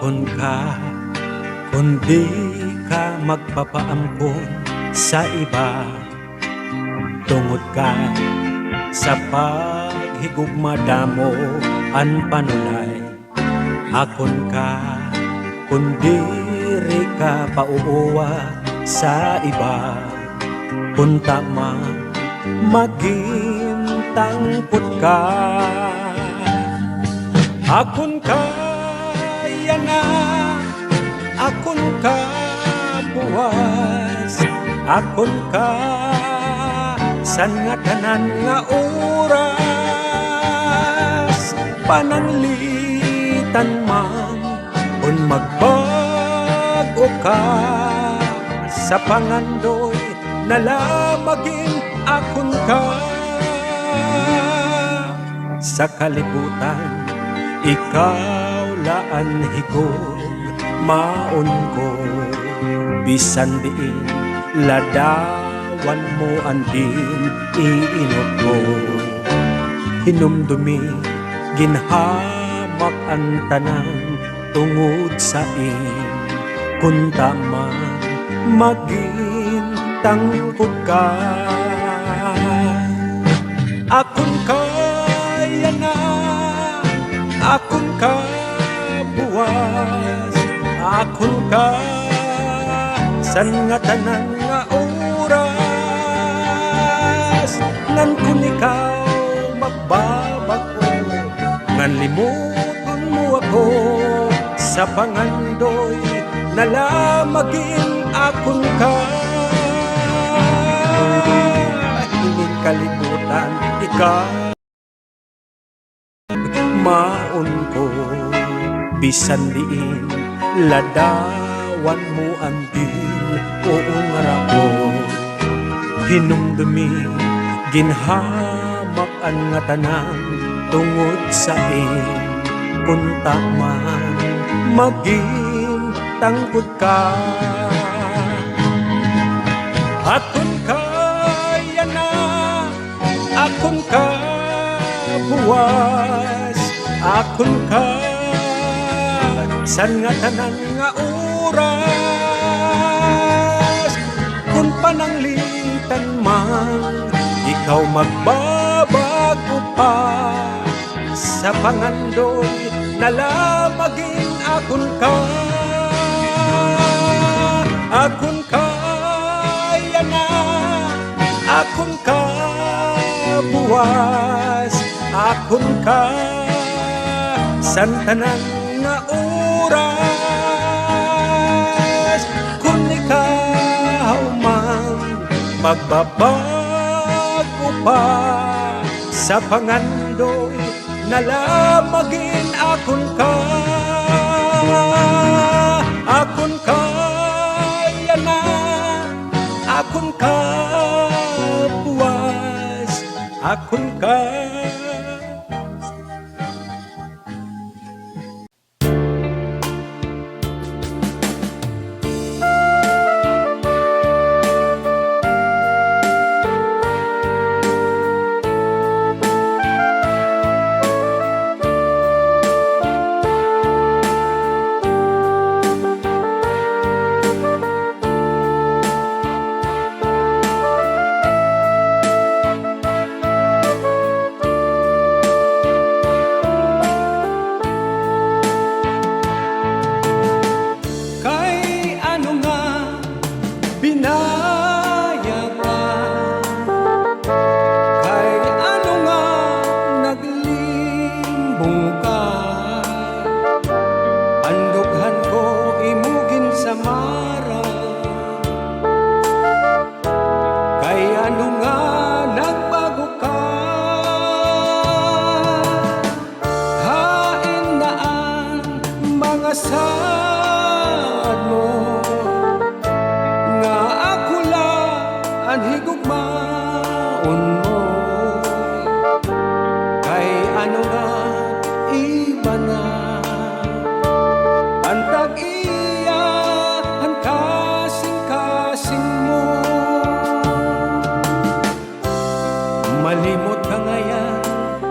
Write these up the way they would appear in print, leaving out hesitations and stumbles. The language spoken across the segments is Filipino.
akon ka, kundi ka magpapaamkon sa iba. Tungod ka sa paghigugma mo an panulay, akon ka, kundi ri ka pauuwa sa iba. Punta man magintangpot ka, akon ka yana, akon ka buwas, akon ka san nga tanan nga oras. Pananglitan man kung magbago ka sa pangandoy, nalamagin akon ka. Sa kalibutan ikaw laan higog maon ko, bisan diin ladawan mo andin iinot ko. Hinumdumi ginhamak ang tanan tungod sa in, kun tama magintangkot ka. Akon kaya na, akon ka buwas, akon ka san nga tanan nga oras. Ngan kun ikaw magbabago, ngan limuton mo ako sa pangandoy, nalamagin akon ka. Hiling kalibutan ikaw maon ko, bisan diin ladawan mo ang din uong rako. Hinumdumi ginhamak ang nga tanan tungod sa in, kun man magintangkot ka. Akon kaya na, akon ka buwas, akon ka san nga tanan nga oras. Kung pananglitan man ikaw magbabago pa sa pangandoy, nalamagin akon ka. Akon kaya na, akon ka buwas, akon ka san tanan nga oras. Kung ikaw man magbabago pa sa pangandoy, nalamagin akon ka. Akon kaya na, akon ka buwas, akon ka. Sad mo nga ako lang ang higugmaon mo, kay ano nga iba na ang tag-iya ang kasing-kasing mo. Malimot ka ngayon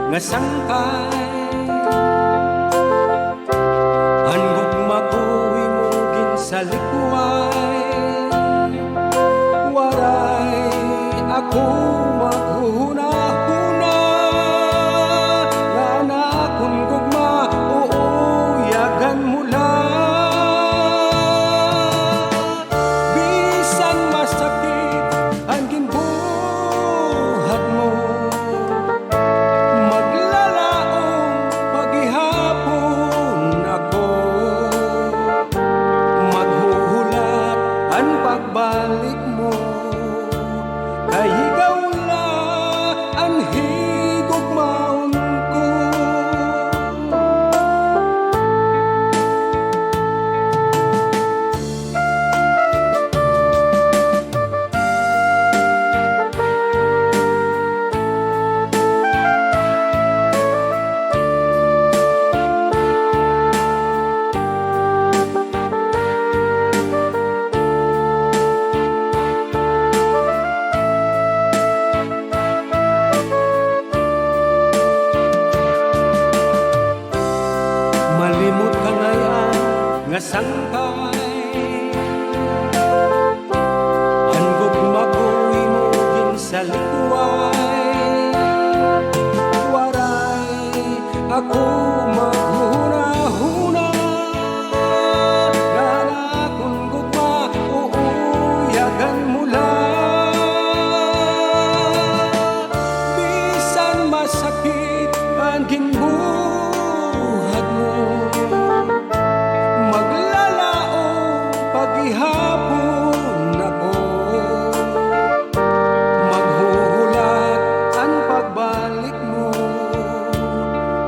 nga sangkay, ang gugma sa likuan, waray ako maghuna-huna, nga na kung gugma uuyagan mula. Bisan masakit ang ginbuhat mo, maglalaong paghihapon ako, maghuhulat ang pagbalik mo, kay ikaw la ang higugmaon ko. Malimot ka ngayon nga sangkay, handog mabuhi mo gin sa likuay, waray ako maghuna-huna, nga na kung gugma uuyagan mula. Bisan masakit ang ginbuhat mo, maglalaong paghihapon ako, maghuhulat ang pagbalik mo,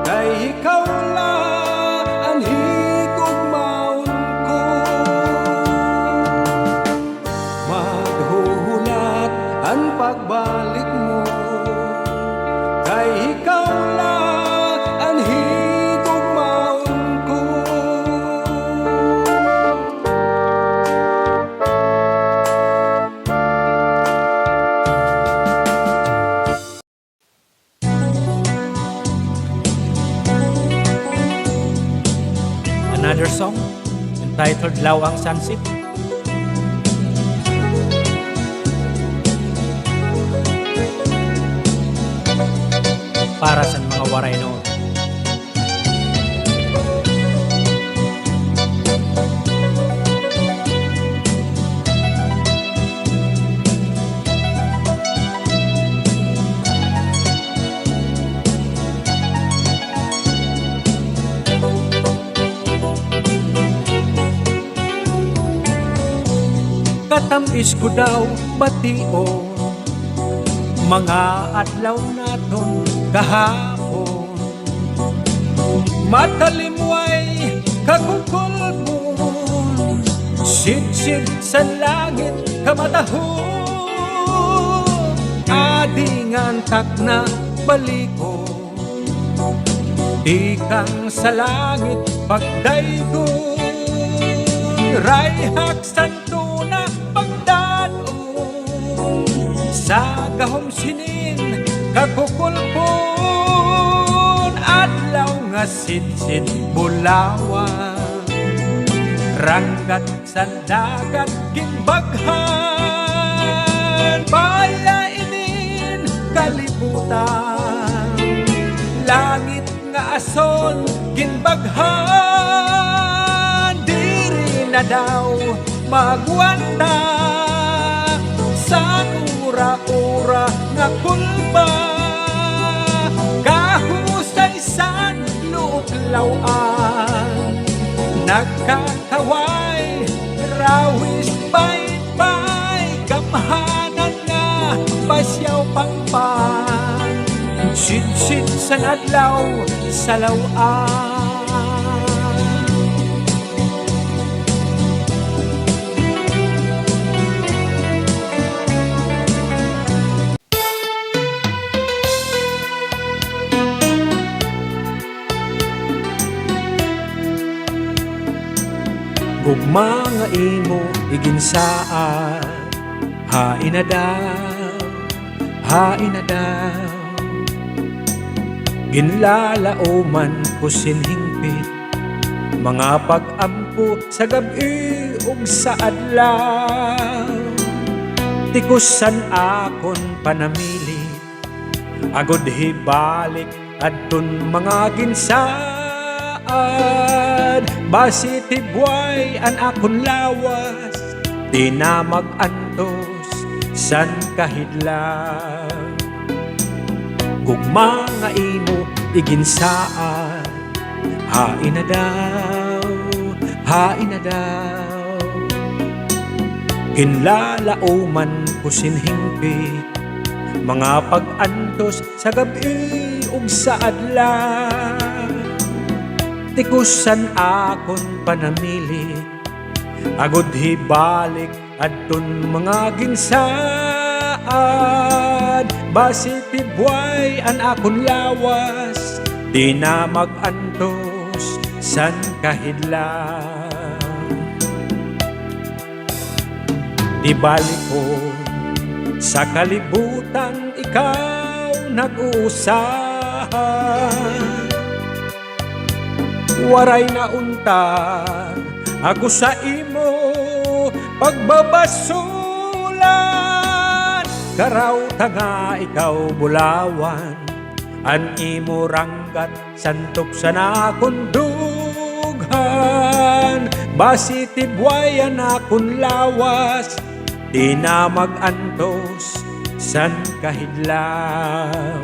kay ikaw lang ang higugmaon ko. Maghuhulat ang pagbalik mo, kay ikaw lang ang higugmaon ko. Another song entitled Lawang Sunset. Para sa mga waray noon. Katamis ko daw batio, mga adlaw naton kahapon, matalimway kagugulbon, sid-sid sa langit kamatahon, adingan takna baliko, di kang sa langit pagdaygon, rayhak santuna pagdanon, sa gahom sinin kakukulpon, adlaw nga sid-sid bulawan, ranggat sa dagat ginbaghan, bayainin kalibutan, langit nga ason ginbaghan, diri na daw magwanta sa ura-ura nga kulba, kahusay-san luuklawan, nagkakaway rawis bay-bay, gamhanan nga pasyaw pangpan, sid-sid sa adlaw sa lawan. Gugma nga imo iginsaan, hain na daw, hain na daw. Ginlalauman ko sinhingpit, mga pag-ampo sa gabi ug sa adlaw. Tikusan akon panamili, agod hibalik adton mga ginsaad. Basi tibway an akon lawas, di na mag-antos san kahidlaw. Gugma nga imo iginsaan, hain na daw, hain na daw. Kinlalauman ko sinhingpit, mga pag-antos sa gabi ug sa adlaw. Tikusan akon panamili, agod hibalik adton mga ginsaad. Basi tibway an akon lawas, di na mag-antos san kahidlaw. Di balik ko sa kalibutan, ikaw nag-uusahan. Waray na unta ako sa imo pagbabasulan. Karaw nga ikaw bulawan, an imo ranggat santok sa nakon dughan. Basi tibwayan akon lawas, di na mag-antos san kahidlaw.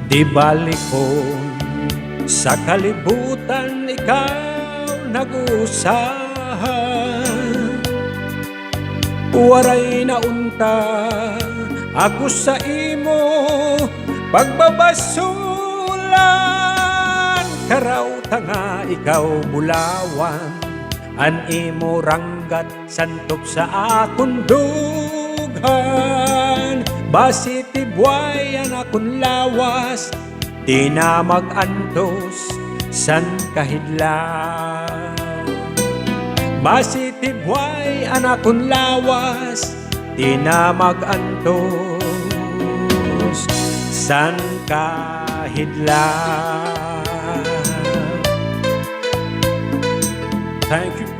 Di balik ko sa kalibutan, ikaw nag-uusahan. Waray na unta ako sa imo pagbabasulan. Karaw nga ikaw bulawan, an imo ranggat santok sa akon dughan. Basi tibway an akon lawas, di na mag-antos san kahidlaw. Basi tibway an akon lawas, di na mag-antos san kahidlaw. Thank you.